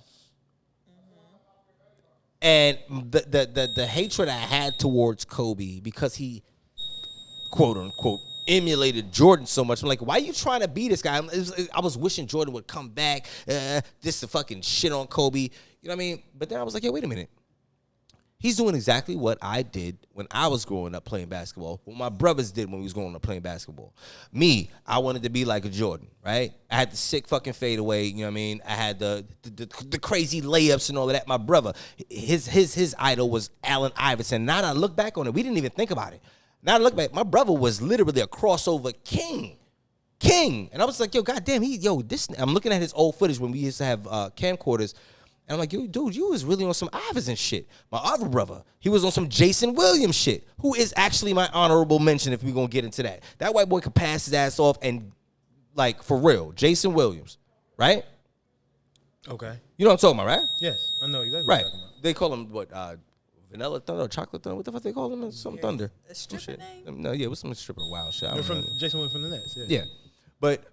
and the hatred I had towards Kobe because he, quote unquote, emulated Jordan so much. I'm like, why are you trying to be this guy? I was wishing Jordan would come back, just to fucking shit on Kobe. You know what I mean? But then I was like, yo, wait a minute. He's doing exactly what I did when I was growing up playing basketball, what my brothers did when we was growing up playing basketball. Me, I wanted to be like a Jordan, right? I had the sick fucking fadeaway, you know what I mean? I had the crazy layups and all of that. My brother, his idol was Allen Iverson. Now that I look back on it, we didn't even think about it. Now that I look back, my brother was literally a crossover king. And I was like, yo, goddamn, I'm looking at his old footage when we used to have camcorders. And I'm like, yo, dude, you was really on some Iverson shit. My other brother, he was on some Jason Williams shit, who is actually my honorable mention if we're going to get into that. That white boy could pass his ass off and, like, for real, Jason Williams, right? Okay. You know what I'm talking about, right? Yes, I know exactly right. What you're talking about. They call him, what, Vanilla Thunder or Chocolate Thunder? What the fuck they call him? Some Thunder. A stripper name? No, what's some stripper wild shit? Jason Williams from the Nets, yeah. But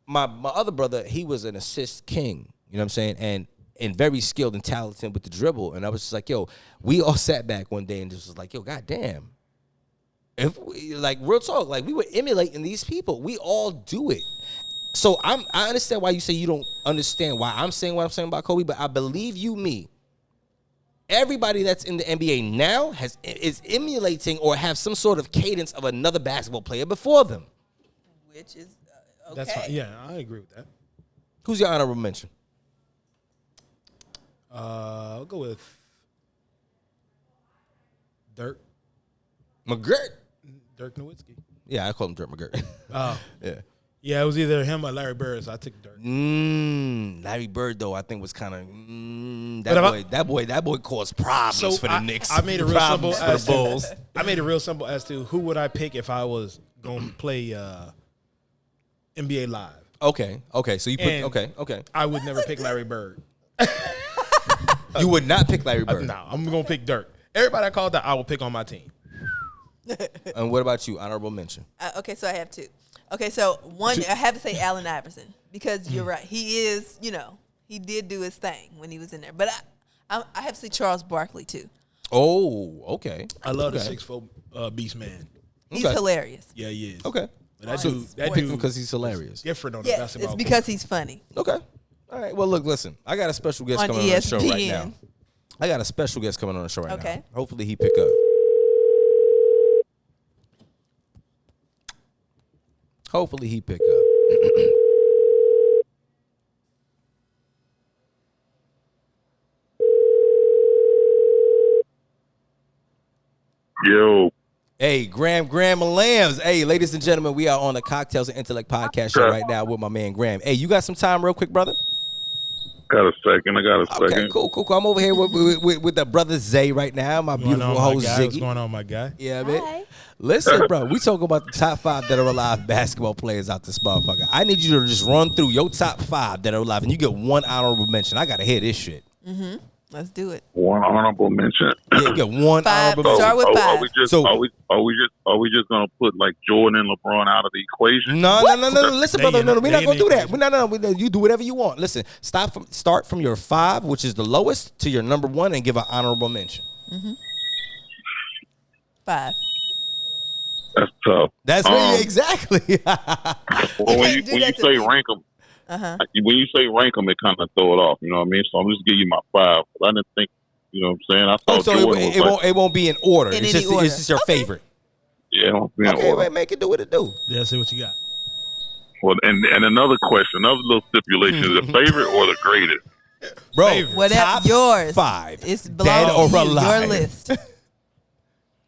my other brother, he was an assist king, you know what I'm saying? And very skilled and talented with the dribble. And I was just like, yo, we all sat back one day and just was like, yo, goddamn. If we, like, real talk, like, we were emulating these people. We all do it. So I understand why you say you don't understand why I'm saying what I'm saying about Kobe, but I believe you me. Everybody that's in the NBA now is emulating or have some sort of cadence of another basketball player before them. Which is okay. That's fine. Yeah, I agree with that. Who's your honorable mention? I'll go with Dirk McGirt. Dirk Nowitzki. Yeah, I call him Dirk McGirt. Oh. Yeah. Yeah, it was either him or Larry Bird, so I took Dirk. Larry Bird though, I think was kind of that boy caused problems for the Knicks. I made it real simple as the Bulls. I made it real simple as to who would I pick if I was going to play NBA Live. Okay. So you pick. Okay. I would never pick Larry Bird. You would not pick Larry Bird. No, I'm gonna pick Dirk. Everybody I called that I will pick on my team. And what about you? Honorable mention. Okay, so I have two. Okay, so one, I have to say Allen Iverson because you're right. He is, he did do his thing when he was in there. But I have to say Charles Barkley too. Oh, okay. I love the 6'4" beast man. He's hilarious. Yeah, he is. Okay. But that dude because he's hilarious. Different on the basketball it's because court. He's funny. Okay. All right. Well, look, listen. I got a special guest coming on the show right now. I got a special guest coming on the show right now. Hopefully he pick up. Hopefully he pick up. Yo. Hey, Graham and Lambs. Hey, ladies and gentlemen, we are on the Cocktails and Intellect podcast show right now with my man Graham. Hey, you got some time real quick, brother? I got a second. Okay, cool. I'm over here with the brother Zay right now, my beautiful host Ziggy. What's going on, my guy? Yeah, man. Listen, bro, we talking about the top 5 that are alive basketball players out this motherfucker. I need you to just run through your top 5 that are alive, and you get one honorable mention. I gotta hear this shit. Mm-hmm. Let's do it. One honorable mention. Yeah, you get one 5. honorable mention. Start with 5. Are we just gonna put like Jordan and LeBron out of the equation? No. Listen, brother. No, we're not gonna do that. No. You do whatever you want. Listen, start from your 5, which is the lowest, to your number 1, and give an honorable mention. Mm-hmm. 5. That's tough. That's me exactly. Well, when you say rank them. When you say rank them, it kind of throw it off. You know what I mean? So I'm just giving you my 5. I didn't think, you know what I'm saying? I thought so it won't be in order. It's just your favorite. Yeah, it won't be in order. Wait, make it do what it do. Yeah, see what you got. Well, and another question, another little stipulation, is the favorite or the greatest? Bro, favorite. Whatever top yours. 5. It's belongs to you, your list.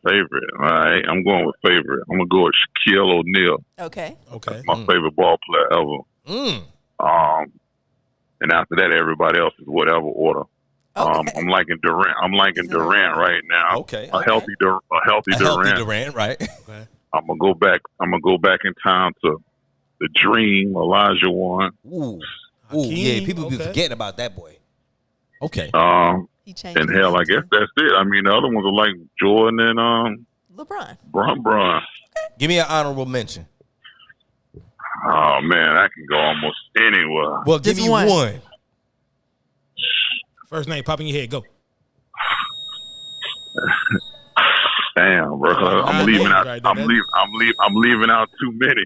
Favorite. All right, I'm going with favorite. I'm going to go with Shaquille O'Neal. Okay. That's my favorite ball player ever. And after that, everybody else is whatever order. Okay. I'm liking Durant right now. Okay. A healthy Durant. Healthy Durant, right? Okay. I'm gonna go back in time to the Dream, Elijah Wan. Ooh, yeah. People be forgetting about that boy. Okay. And hell, I guess that's it. I mean, the other ones are like Jordan and LeBron. Bron. Give me an honorable mention. Oh man, I can go almost anywhere. Well, give me one. First name, pop in your head, go. Damn, bro. I'm leaving out. I'm leaving out too many.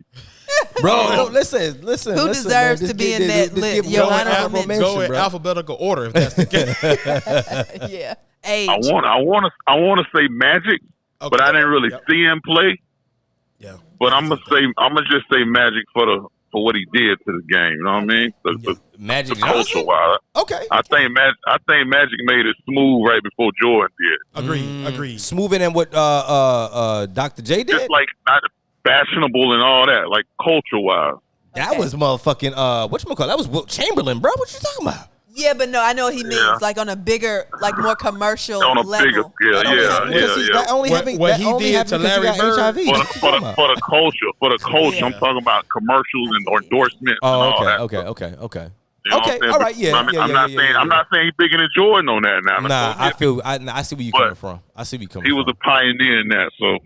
Bro, listen. Who deserves to be in that list? Your honorable mention. Go in alphabetical order if that's the case. Yeah. Age. I want to say Magic, but I didn't really see him play. Yeah. But I'm gonna just say Magic for what he did to the game. You know what I mean? Magic culture wise. Okay. I think Magic made it smooth right before Jordan did. Agreed. Smoother than what Dr. J did. Just like not fashionable and all that, like culture wise. That was motherfucking whatchamacallit? That was Wilt Chamberlain, bro. What you talking about? Yeah, but no, I know what he means like on a bigger, like more commercial on a level. bigger scale. What he did to Larry Bird for the culture. I'm talking about commercials and endorsements. Oh, and all that. Okay. You know Okay, all right, yeah. I'm not saying he's bigger than Jordan on that now. Nah, I see where you're coming from. He was a pioneer in that. So,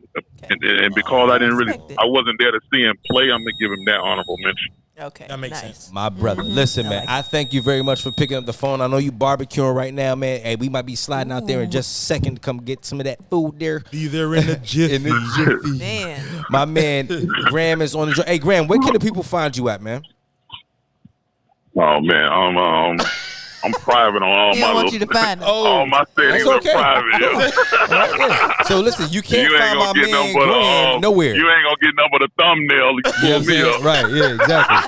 and because I wasn't there to see him play, I'm gonna give him that honorable mention. Okay, that makes sense. My brother, listen, man. I thank you very much for picking up the phone. I know you barbecuing right now, man. Hey, we might be sliding out there in just a second to come get some of that food there. Be there in the jiffy. Man, my man Graham is on the. Hey, Graham, where can the people find you at, man? Oh man, I'm private on all my. I want you to find all my settings are private. Yeah. So listen, you can't find my man Graham nowhere. You ain't gonna get nothing but a thumbnail. You know what I'm saying? Right? Yeah, exactly.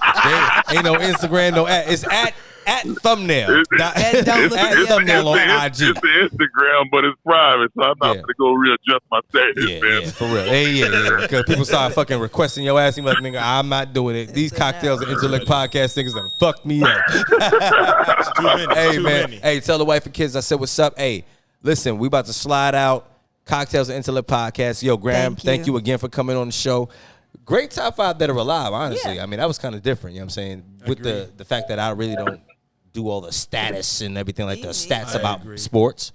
There ain't no Instagram, no at. It's at At thumbnail. At thumbnail on IG. It's the Instagram, but it's private, so I'm not going to go readjust my status, man. Yeah, for real. Yeah. Because people start fucking requesting your ass. You like, nigga, I'm not doing it. These Cocktails and Intellect podcast niggas done fucked me up. Hey, man. Hey, tell the wife and kids I said what's up. Hey, listen, we about to slide out Cocktails and Intellect podcast. Yo, Graham, thank you again for coming on the show. Great top 5 that are alive, honestly. Yeah. I mean, that was kind of different, you know what I'm saying? With the fact that I really don't do all the status and everything like the stats about sports.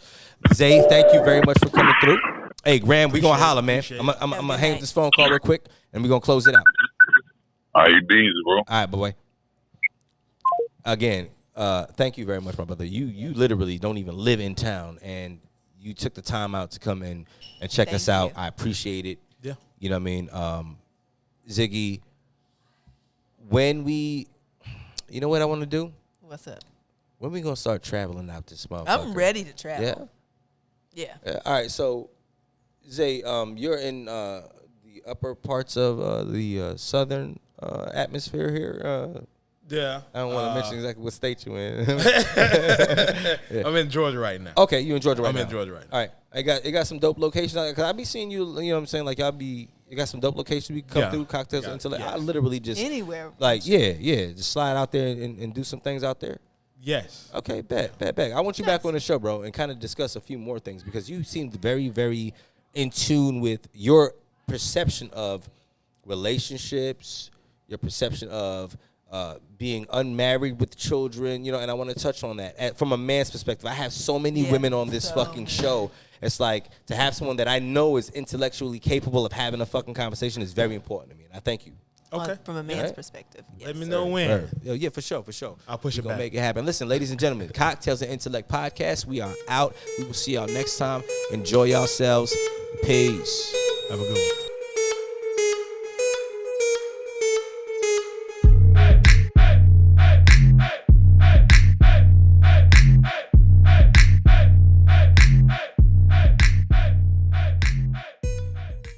Zay, thank you very much for coming through. Hey, Graham, we going to holler, man. I'm going to hang up this phone call real quick, and we're going to close it out. All right, beans, bro. All right, boy. Again, thank you very much, my brother. You literally don't even live in town, and you took the time out to come in and check us out. I appreciate it. Yeah. You know what I mean? Ziggy, when we, you know what I want to do? What's up? When we going to start traveling out this motherfucker? I'm ready to travel. Yeah? All right, so, Zay, you're in the upper parts of the southern atmosphere here. Yeah. I don't want to mention exactly what state you're in. I'm in Georgia right now. Okay, you in Georgia right now. I'm in Georgia right now. All right. I got some dope locations out there. Because I be seeing you, you know what I'm saying? Like, you got some dope locations. We come through Cocktails and Intellect. I literally just. Anywhere. Like, just slide out there and do some things out there. Yes. Okay, bet. I want you back on the show, bro, and kind of discuss a few more things because you seemed very, very in tune with your perception of relationships, your perception of being unmarried with children, you know, and I want to touch on that. From a man's perspective, I have so many women on this fucking show. It's like to have someone that I know is intellectually capable of having a fucking conversation is very important to me, and I thank you. Okay. From a man's perspective. Let me know when. Yeah, for sure. I'll push it back. Make it happen. Listen, ladies and gentlemen, Cocktails and Intellect podcast. We are out. We will see y'all next time. Enjoy yourselves. Peace. Have a good one.